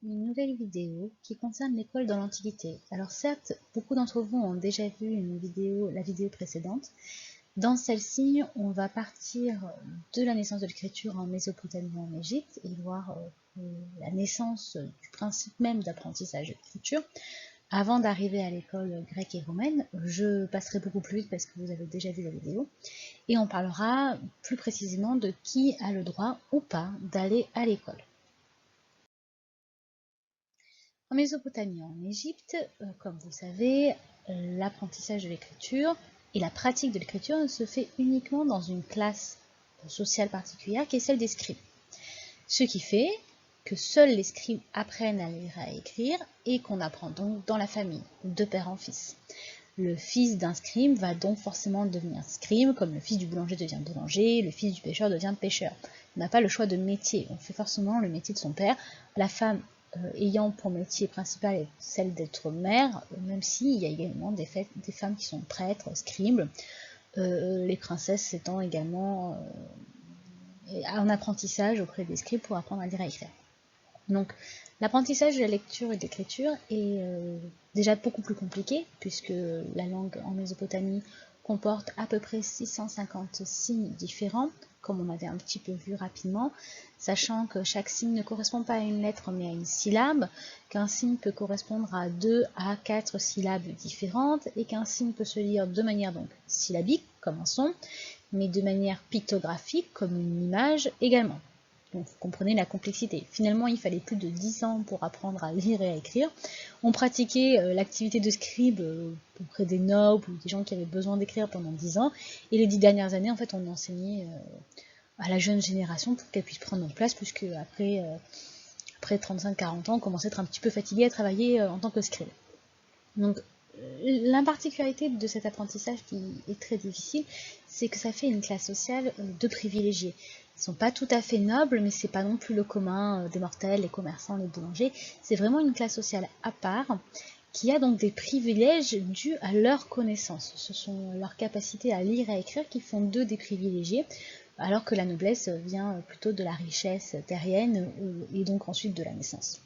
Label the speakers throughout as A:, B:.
A: une nouvelle vidéo qui concerne l'école dans l'Antiquité. Alors certes, beaucoup d'entre vous ont déjà vu la vidéo précédente. Dans celle-ci, on va partir de la naissance de l'écriture en Mésopotamie en Égypte et voir la naissance du principe même d'apprentissage de l'écriture. Avant d'arriver à l'école grecque et romaine, je passerai beaucoup plus vite parce que vous avez déjà vu la vidéo, et on parlera plus précisément de qui a le droit ou pas d'aller à l'école. En Mésopotamie, en Égypte, comme vous savez, l'apprentissage de l'écriture et la pratique de l'écriture se fait uniquement dans une classe sociale particulière qui est celle des scribes. Ce qui fait que seuls les scribes apprennent à lire et à écrire et qu'on apprend donc dans la famille, de père en fils. Le fils d'un scribe va donc forcément devenir scribe, comme le fils du boulanger devient boulanger, le fils du pêcheur devient pêcheur. On n'a pas le choix de métier, on fait forcément le métier de son père. La femme ayant pour métier principal celle d'être mère, même s'il y a également des femmes qui sont prêtres, scribes, les princesses étant également en apprentissage auprès des scribes pour apprendre à lire et à écrire. Donc l'apprentissage de la lecture et de l'écriture est déjà beaucoup plus compliqué, puisque la langue en Mésopotamie comporte à peu près 650 signes différents, comme on avait un petit peu vu rapidement, sachant que chaque signe ne correspond pas à une lettre mais à une syllabe, qu'un signe peut correspondre à 2 à 4 syllabes différentes, et qu'un signe peut se lire de manière donc syllabique, comme un son, mais de manière pictographique, comme une image également. Donc vous comprenez la complexité. Finalement, il fallait plus de 10 ans pour apprendre à lire et à écrire. On pratiquait l'activité de scribe auprès des nobles ou des gens qui avaient besoin d'écrire pendant 10 ans. Et les 10 dernières années, en fait, on enseignait à la jeune génération pour qu'elle puisse prendre en place, puisque après 35-40 ans, on commençait à être un petit peu fatigué à travailler en tant que scribe. Donc, la particularité de cet apprentissage qui est très difficile, c'est que ça fait une classe sociale de privilégiés. Ils ne sont pas tout à fait nobles, mais c'est pas non plus le commun des mortels, les commerçants, les boulangers. C'est vraiment une classe sociale à part, qui a donc des privilèges dus à leur connaissance. Ce sont leurs capacités à lire et à écrire qui font d'eux des privilégiés, alors que la noblesse vient plutôt de la richesse terrienne et donc ensuite de la naissance.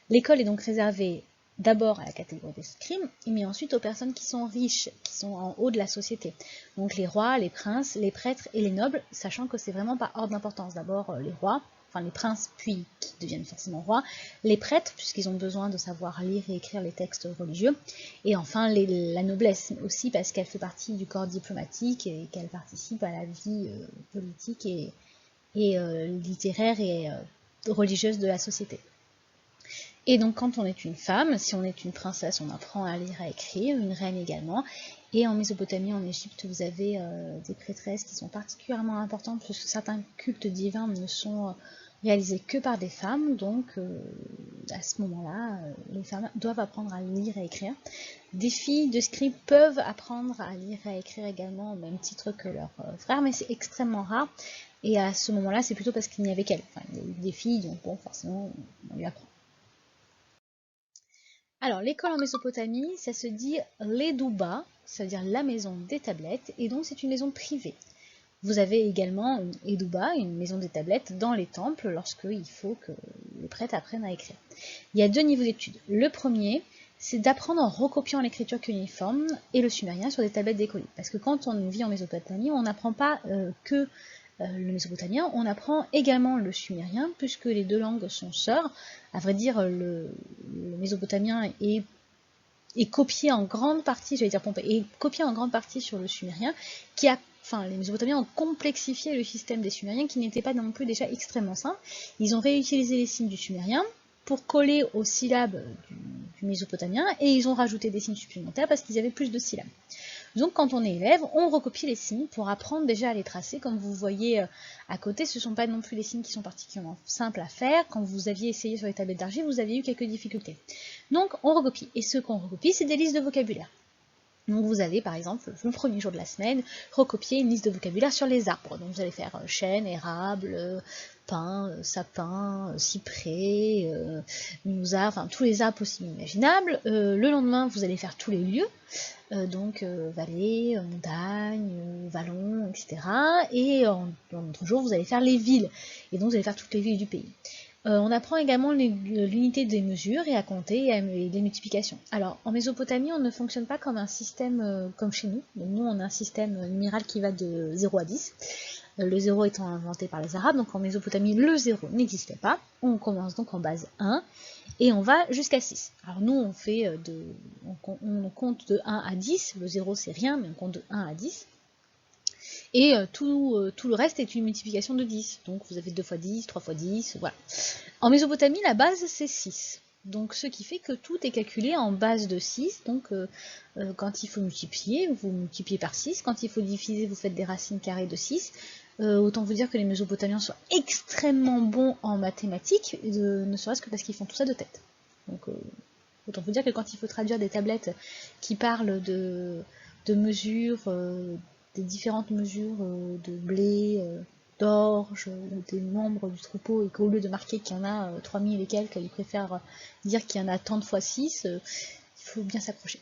A: L'école est donc réservée d'abord à la catégorie des scribes, mais ensuite aux personnes qui sont riches, qui sont en haut de la société. Donc les rois, les princes, les prêtres et les nobles, sachant que c'est vraiment par ordre d'importance. D'abord les rois, enfin les princes, puis qui deviennent forcément rois, les prêtres, puisqu'ils ont besoin de savoir lire et écrire les textes religieux, et enfin la noblesse aussi, parce qu'elle fait partie du corps diplomatique et qu'elle participe à la vie politique et littéraire et religieuse de la société. Et donc quand on est une femme, si on est une princesse, on apprend à lire et à écrire, une reine également. Et en Mésopotamie, en Égypte, vous avez des prêtresses qui sont particulièrement importantes, puisque certains cultes divins ne sont réalisés que par des femmes. Donc à ce moment-là, les femmes doivent apprendre à lire et à écrire. Des filles de scribes peuvent apprendre à lire et à écrire également, au même titre que leurs frères, mais c'est extrêmement rare. Et à ce moment-là, c'est plutôt parce qu'il n'y avait qu'elles. Enfin, il y a eu des filles, donc bon, forcément, on lui apprend. Alors, l'école en Mésopotamie, ça se dit l'Edouba, ça veut dire la maison des tablettes, et donc c'est une maison privée. Vous avez également une Edouba, une maison des tablettes, dans les temples, lorsqu'il faut que les prêtres apprennent à écrire. Il y a 2 niveaux d'études. Le premier, c'est d'apprendre en recopiant l'écriture cuneiforme et le sumérien sur des tablettes d'écoliers. Parce que quand on vit en Mésopotamie, on n'apprend pas que le mésopotamien, on apprend également le sumérien, puisque les 2 langues sont sœurs. À vrai dire, le mésopotamien est copié en grande partie, j'allais dire Pompée, est copié en grande partie sur le sumérien, les Mésopotamiens ont complexifié le système des Sumériens, qui n'était pas non plus déjà extrêmement simple. Ils ont réutilisé les signes du sumérien pour coller aux syllabes du mésopotamien, et ils ont rajouté des signes supplémentaires parce qu'ils avaient plus de syllabes. Donc quand on est élève, on recopie les signes pour apprendre déjà à les tracer. Comme vous voyez à côté, ce ne sont pas non plus les signes qui sont particulièrement simples à faire. Quand vous aviez essayé sur les tablettes d'argile, vous aviez eu quelques difficultés. Donc on recopie. Et ce qu'on recopie, c'est des listes de vocabulaire. Donc vous allez par exemple, le premier jour de la semaine, recopier une liste de vocabulaire sur les arbres. Donc vous allez faire chêne, érable, pin, sapin, cyprès, mimosa, enfin tous les arbres possibles imaginables. Le lendemain, vous allez faire tous les lieux, donc vallée, montagne, vallon, etc. Et en autre jour, vous allez faire les villes. Et donc vous allez faire toutes les villes du pays. On apprend également l'unité des mesures et à compter et les multiplications. Alors, en Mésopotamie, on ne fonctionne pas comme un système comme chez nous. Donc, nous, on a un système numéral qui va de 0 à 10. Le 0 étant inventé par les Arabes, donc en Mésopotamie, le 0 n'existait pas. On commence donc en base 1 et on va jusqu'à 6. Alors nous, on compte de 1 à 10. Le 0, c'est rien, mais on compte de 1 à 10. Et tout le reste est une multiplication de 10. Donc vous avez 2 fois 10, 3 fois 10, voilà. En Mésopotamie, la base, c'est 6. Donc ce qui fait que tout est calculé en base de 6. Donc quand il faut multiplier, vous multipliez par 6. Quand il faut diviser, vous faites des racines carrées de 6. Autant vous dire que les Mésopotamiens sont extrêmement bons en mathématiques, ne serait-ce que parce qu'ils font tout ça de tête. Donc autant vous dire que quand il faut traduire des tablettes qui parlent de mesures, des différentes mesures de blé, d'orge ou des membres du troupeau, et qu'au lieu de marquer qu'il y en a 3000 et quelques, ils préfèrent dire qu'il y en a tant de fois 6, il faut bien s'accrocher.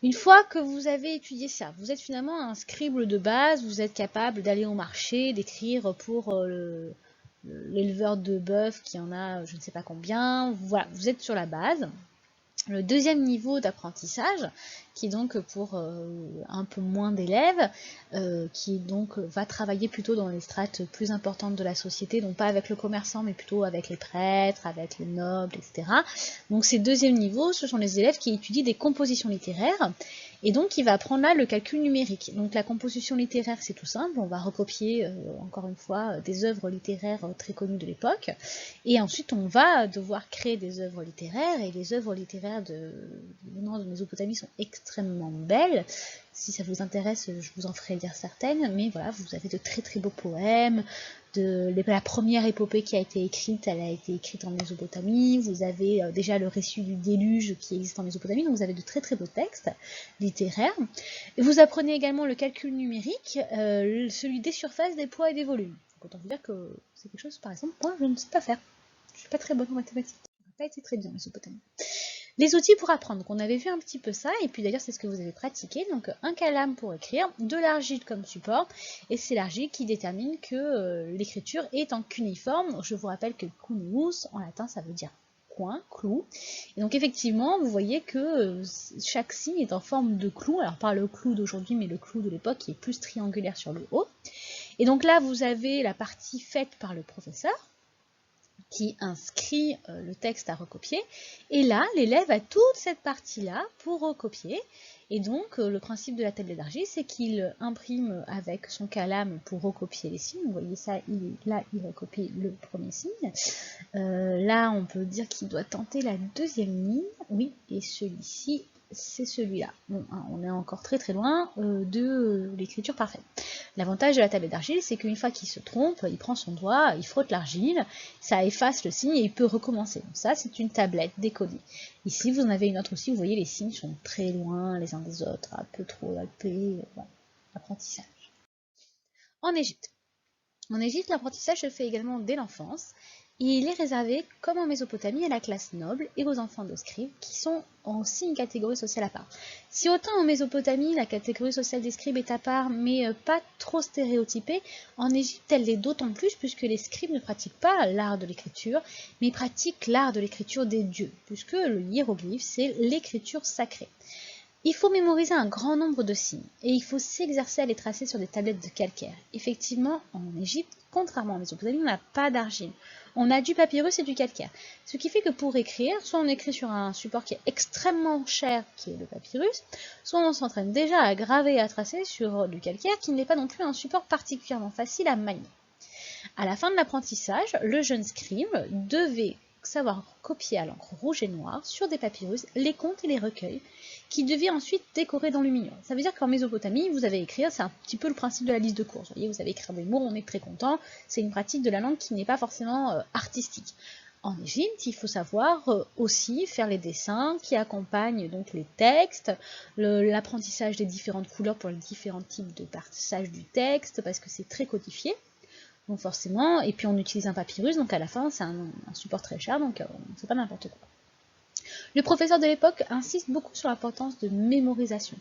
A: Une fois que vous avez étudié ça, vous êtes finalement un scribe de base, vous êtes capable d'aller au marché, d'écrire pour l'éleveur de bœuf qui en a je ne sais pas combien, voilà, vous êtes sur la base. Le deuxième niveau d'apprentissage, qui est donc pour un peu moins d'élèves, qui donc va travailler plutôt dans les strates plus importantes de la société, donc pas avec le commerçant, mais plutôt avec les prêtres, avec les nobles, etc. Donc ces deuxièmes niveaux, ce sont les élèves qui étudient des compositions littéraires, et donc il va apprendre là le calcul numérique. Donc la composition littéraire, c'est tout simple, on va recopier, encore une fois, des œuvres littéraires très connues de l'époque, et ensuite on va devoir créer des œuvres littéraires, et les œuvres littéraires de Mésopotamie sont extrêmement belles. Si ça vous intéresse, je vous en ferai lire certaines, mais voilà, vous avez de très très beaux poèmes. La première épopée qui a été écrite, elle a été écrite en Mésopotamie. Vous avez déjà le récit du déluge qui existe en Mésopotamie, donc vous avez de très très beaux textes littéraires. Et vous apprenez également le calcul numérique, celui des surfaces, des poids et des volumes. Donc autant vous dire que c'est quelque chose, par exemple, moi je ne sais pas faire. Je suis pas très bonne en mathématiques. Ça n'a pas été très bien en Mésopotamie. Les outils pour apprendre, donc on avait vu un petit peu ça, et puis d'ailleurs c'est ce que vous avez pratiqué, donc un calame pour écrire, de l'argile comme support, et c'est l'argile qui détermine que l'écriture est en cuneiforme. Je vous rappelle que cuneus, en latin, ça veut dire coin, clou, et donc effectivement, vous voyez que chaque signe est en forme de clou, alors pas le clou d'aujourd'hui, mais le clou de l'époque qui est plus triangulaire sur le haut. Et donc là, vous avez la partie faite par le professeur, qui inscrit le texte à recopier, et là, l'élève a toute cette partie-là pour recopier, et donc le principe de la tablette d'argile, c'est qu'il imprime avec son calame pour recopier les signes. Vous voyez ça, là, il recopie le premier signe. Là, on peut dire qu'il doit tenter la deuxième ligne, oui, et celui-ci, c'est celui-là. Bon, hein, on est encore très très loin de l'écriture parfaite. L'avantage de la tablette d'argile, c'est qu'une fois qu'il se trompe, il prend son doigt, il frotte l'argile, ça efface le signe et il peut recommencer. Donc ça, c'est une tablette décodée. Ici, vous en avez une autre aussi, vous voyez, les signes sont très loin les uns des autres, un peu trop alpés, voilà. Apprentissage. En Égypte. En Égypte, l'apprentissage se fait également dès l'enfance, et il est réservé, comme en Mésopotamie, à la classe noble et aux enfants de scribes, qui sont aussi une catégorie sociale à part. Si autant en Mésopotamie, la catégorie sociale des scribes est à part, mais pas trop stéréotypée, en Égypte, elle l'est d'autant plus, puisque les scribes ne pratiquent pas l'art de l'écriture, mais pratiquent l'art de l'écriture des dieux, puisque le hiéroglyphe, c'est l'écriture sacrée. Il faut mémoriser un grand nombre de signes, et il faut s'exercer à les tracer sur des tablettes de calcaire. Effectivement, en Égypte, contrairement en Mésopotamie, on n'a pas d'argile. On a du papyrus et du calcaire. Ce qui fait que pour écrire, soit on écrit sur un support qui est extrêmement cher, qui est le papyrus, soit on s'entraîne déjà à graver et à tracer sur du calcaire, qui n'est pas non plus un support particulièrement facile à manier. À la fin de l'apprentissage, le jeune scribe devait savoir copier à l'encre rouge et noire sur des papyrus les contes et les recueils qui devait ensuite décorer dans l'Union. Ça veut dire qu'en Mésopotamie, vous avez écrire, c'est un petit peu le principe de la liste de courses. Vous voyez, vous avez écrire des mots, on est très content. C'est une pratique de la langue qui n'est pas forcément artistique. En Égypte, il faut savoir aussi faire les dessins qui accompagnent donc les textes, l'apprentissage des différentes couleurs pour les différents types de passage du texte, parce que c'est très codifié. Donc forcément, et puis on utilise un papyrus, donc à la fin c'est un support très cher, donc c'est pas n'importe quoi. Le professeur de l'époque insiste beaucoup sur l'importance de mémorisation.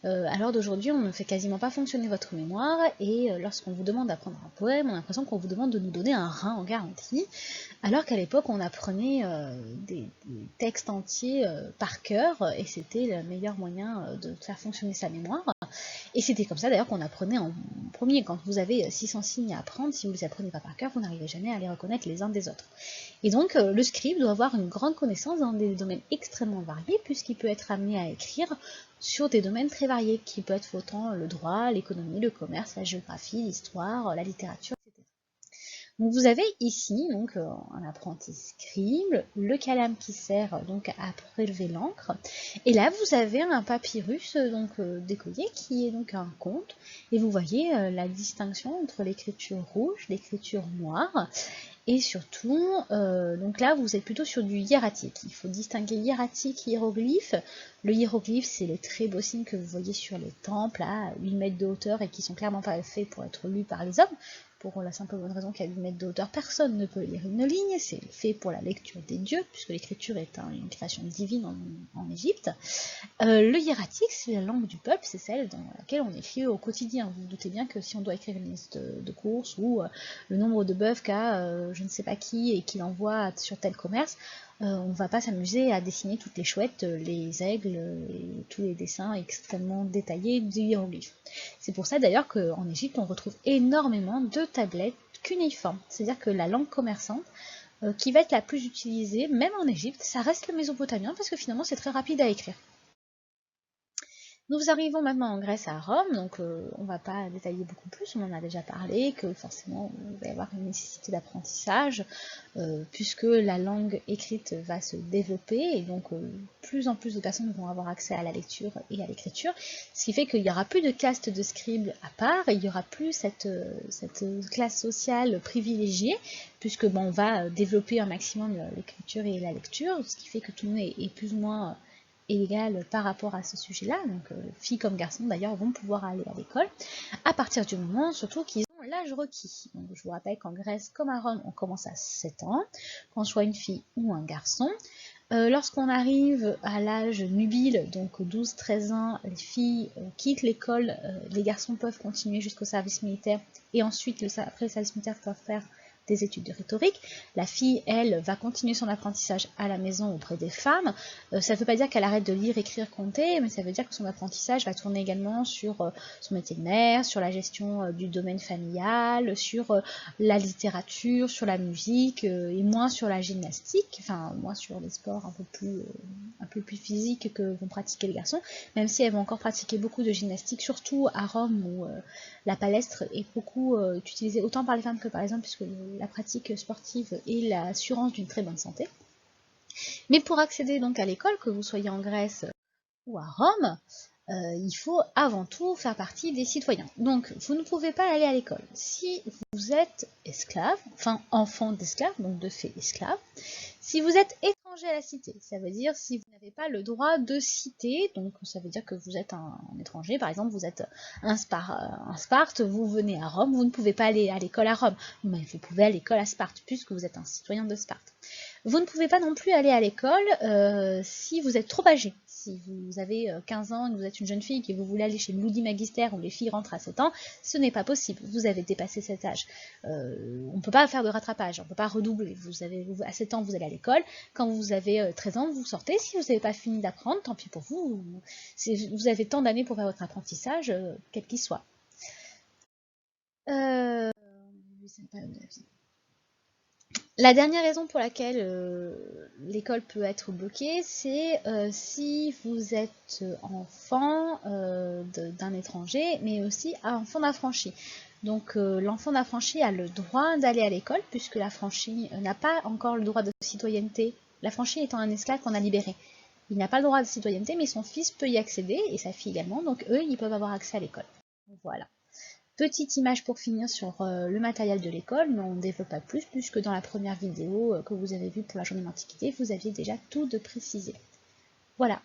A: À l'heure d'aujourd'hui, on ne fait quasiment pas fonctionner votre mémoire, et lorsqu'on vous demande d'apprendre un poème, on a l'impression qu'on vous demande de nous donner un rein en garantie, alors qu'à l'époque, on apprenait des textes entiers par cœur, et c'était le meilleur moyen de faire fonctionner sa mémoire. Et c'était comme ça d'ailleurs qu'on apprenait en premier. Quand vous avez 600 signes à apprendre, si vous ne les apprenez pas par cœur, vous n'arrivez jamais à les reconnaître les uns des autres. Et donc le scribe doit avoir une grande connaissance dans des domaines extrêmement variés, puisqu'il peut être amené à écrire sur des domaines très variés, qui peuvent être autant le droit, l'économie, le commerce, la géographie, l'histoire, la littérature, etc. Donc vous avez ici donc, un apprenti scribe, le calame qui sert donc à prélever l'encre, et là vous avez un papyrus donc décollé qui est donc un conte, et vous voyez la distinction entre l'écriture rouge, l'écriture noire, et surtout, donc là vous êtes plutôt sur du hiératique. Il faut distinguer hiératique et hiéroglyphe. Le hiéroglyphe, c'est les très beaux signes que vous voyez sur les temples à 8 mètres de hauteur et qui sont clairement pas faits pour être lus par les hommes. Pour la simple bonne raison qu'à 8 mètres de hauteur, personne ne peut lire une ligne, c'est fait pour la lecture des dieux, puisque l'écriture est une création divine en Égypte. Le hiératique, c'est la langue du peuple, c'est celle dans laquelle on écrit au quotidien. Vous vous doutez bien que si on doit écrire une liste de courses ou le nombre de bœufs qu'a je ne sais pas qui et qu'il envoie sur tel commerce, on ne va pas s'amuser à dessiner toutes les chouettes, les aigles et tous les dessins extrêmement détaillés du hiéroglyphe. C'est pour ça d'ailleurs qu'en Égypte, on retrouve énormément de tablettes cuniformes, c'est-à-dire que la langue commerçante qui va être la plus utilisée, même en Égypte, ça reste le mésopotamien parce que finalement c'est très rapide à écrire. Nous arrivons maintenant en Grèce à Rome, donc on ne va pas détailler beaucoup plus, on en a déjà parlé, que forcément il va y avoir une nécessité d'apprentissage, puisque la langue écrite va se développer, et donc plus en plus de personnes vont avoir accès à la lecture et à l'écriture, ce qui fait qu'il n'y aura plus de caste de scribes à part, et il n'y aura plus cette classe sociale privilégiée, puisque on va développer un maximum l'écriture et la lecture, ce qui fait que tout le monde est plus ou moins égal par rapport à ce sujet-là, donc filles comme garçons d'ailleurs vont pouvoir aller à l'école, à partir du moment surtout qu'ils ont l'âge requis. Donc je vous rappelle qu'en Grèce comme à Rome, on commence à 7 ans, qu'on soit une fille ou un garçon. Lorsqu'on arrive à l'âge nubile, donc 12-13 ans, les filles quittent l'école, les garçons peuvent continuer jusqu'au service militaire, et ensuite, après le service militaire, peuvent faire des études de rhétorique. La fille, elle, va continuer son apprentissage à la maison auprès des femmes. Ça ne veut pas dire qu'elle arrête de lire, écrire, compter, mais ça veut dire que son apprentissage va tourner également sur son métier de mère, sur la gestion du domaine familial, sur la littérature, sur la musique, et moins sur la gymnastique, enfin moins sur les sports un peu plus physiques que vont pratiquer les garçons, même si elles vont encore pratiquer beaucoup de gymnastique, surtout à Rome où la palestre est beaucoup utilisée autant par les femmes que par les hommes, puisque la pratique sportive est l'assurance d'une très bonne santé. Mais pour accéder donc à l'école, que vous soyez en Grèce ou à Rome, il faut avant tout faire partie des citoyens. Donc vous ne pouvez pas aller à l'école si vous êtes esclave, enfin enfant d'esclave, donc de fait esclave. Si vous êtes étranger à la cité, ça veut dire si vous n'avez pas le droit de cité, donc ça veut dire que vous êtes un étranger, par exemple vous êtes un Sparte, vous venez à Rome, vous ne pouvez pas aller à l'école à Rome, mais vous pouvez aller à l'école à Sparte, puisque vous êtes un citoyen de Sparte. Vous ne pouvez pas non plus aller à l'école si vous êtes trop âgé. Si vous avez 15 ans et que vous êtes une jeune fille et que vous voulez aller chez le Ludi Magister où les filles rentrent à 7 ans, ce n'est pas possible. Vous avez dépassé cet âge. On ne peut pas faire de rattrapage, on ne peut pas redoubler. À 7 ans, vous allez à l'école. Quand vous avez 13 ans, vous sortez. Si vous n'avez pas fini d'apprendre, tant pis pour vous. Vous avez tant d'années pour faire votre apprentissage, quel qu'il soit. La dernière raison pour laquelle l'école peut être bloquée, c'est si vous êtes enfant d'un étranger, mais aussi enfant d'affranchi. Donc l'enfant d'affranchi a le droit d'aller à l'école, puisque l'affranchi n'a pas encore le droit de citoyenneté. L'affranchi étant un esclave qu'on a libéré. Il n'a pas le droit de citoyenneté, mais son fils peut y accéder, et sa fille également, donc eux, ils peuvent avoir accès à l'école. Voilà. Petite image pour finir sur le matériel de l'école, mais on ne développe pas plus, puisque dans la première vidéo que vous avez vue pour la journée de l'Antiquité, vous aviez déjà tout de précisé. Voilà.